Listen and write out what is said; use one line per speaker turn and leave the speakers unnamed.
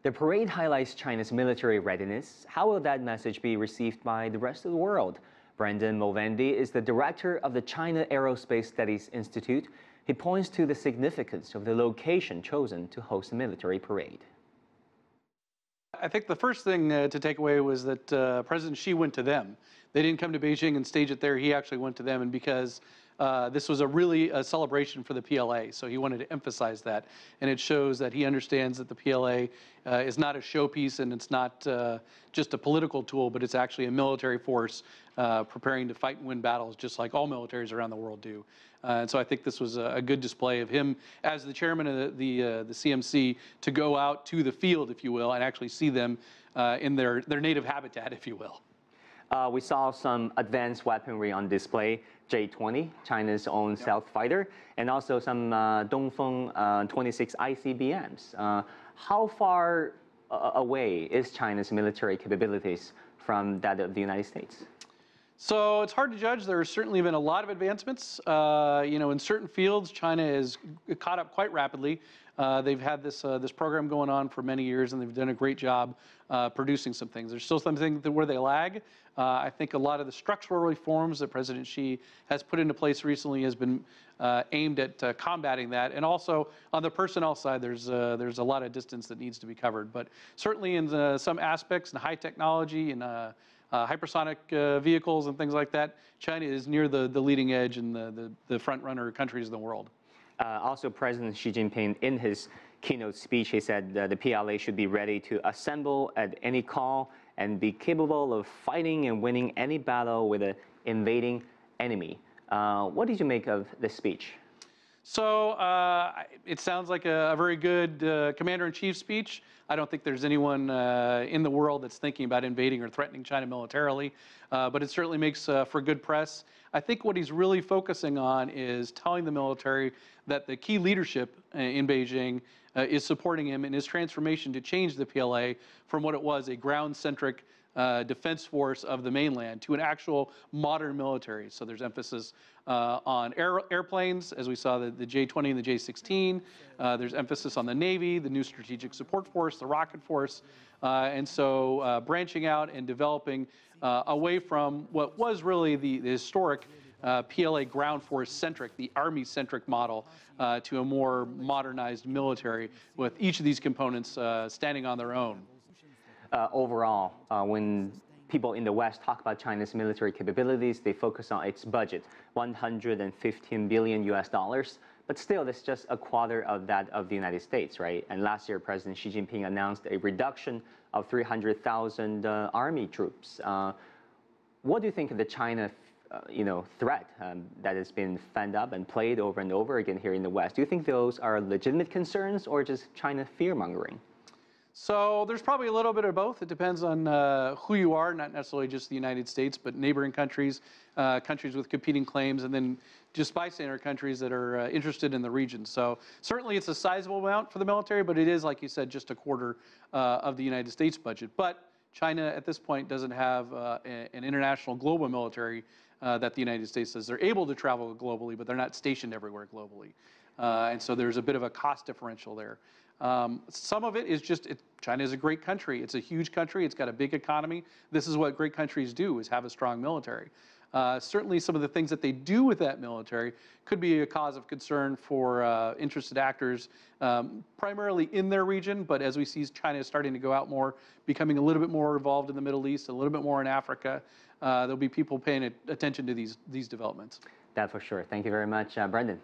The parade highlights China's military readiness. How will that message be received by the rest of the world? Brendan Mulvaney is the director of the China Aerospace Studies Institute. He points to the significance of the location chosen to host the military parade.
I think the first thing to take away was that President Xi went to them. They didn't come to Beijing and stage it there. He actually went to them, and because this was a celebration for the PLA, so he wanted to emphasize that. And it shows that he understands that the PLA is not a showpiece and it's not just a political tool, but it's actually a military force preparing to fight and win battles, just like all militaries around the world do. And so I think this was a good display of him as the chairman of the CMC to go out to the field, if you will, and actually see them in their native habitat, if you will.
We saw some advanced weaponry on display, J-20, China's own stealth fighter, and also some Dongfeng 26 ICBMs. How far away is China's military capabilities from that of the United States?
So it's hard to judge. There's certainly been a lot of advancements. In certain fields, China has caught up quite rapidly. They've had this program going on for many years, and they've done a great job producing some things. There's still some things where they lag. I think a lot of the structural reforms that President Xi has put into place recently has been aimed at combating that. And also on the personnel side, there's a lot of distance that needs to be covered. But certainly in some aspects, in high technology and hypersonic vehicles and things like that, China is near the leading edge and the front runner countries in the world.
Also, President Xi Jinping, in his keynote speech, he said the PLA should be ready to assemble at any call and be capable of fighting and winning any battle with an invading enemy. What did you make of this speech?
So it sounds like a very good commander-in-chief speech. I don't think there's anyone in the world that's thinking about invading or threatening China militarily, but it certainly makes for good press. I think what he's really focusing on is telling the military that the key leadership in Beijing is supporting him in his transformation to change the PLA from what it was, a ground-centric defense force of the mainland, to an actual modern military. So there's emphasis on airplanes, as we saw the J-20 and the J-16. There's emphasis on the Navy, the new strategic support force, the rocket force. And so branching out and developing away from what was really the historic PLA ground force-centric, the Army-centric model, to a more modernized military with each of these components standing on their own.
Overall, when people in the West talk about China's military capabilities, they focus on its budget, $115 billion US. But still, that's just a quarter of that of the United States, right? And last year, President Xi Jinping announced a reduction of 300,000 army troops. What do you think of the China threat that has been fanned up and played over and over again here in the West? Do you think those are legitimate concerns or just China fear-mongering?
So there's probably a little bit of both. It depends on who you are, not necessarily just the United States, but neighboring countries, countries with competing claims, and then just bystander countries that are interested in the region. So certainly it's a sizable amount for the military, but it is, like you said, just a quarter of the United States budget. But China at this point doesn't have an international global military that the United States does. They're able to travel globally, but they're not stationed everywhere globally. And so there's a bit of a cost differential there. Some of it is just, China is a great country. It's a huge country. It's got a big economy. This is what great countries do, is have a strong military. Certainly some of the things that they do with that military could be a cause of concern for interested actors, primarily in their region. But as we see China is starting to go out more, becoming a little bit more involved in the Middle East, a little bit more in Africa, there'll be people paying attention to these developments.
That for sure. Thank you very much, Brendan.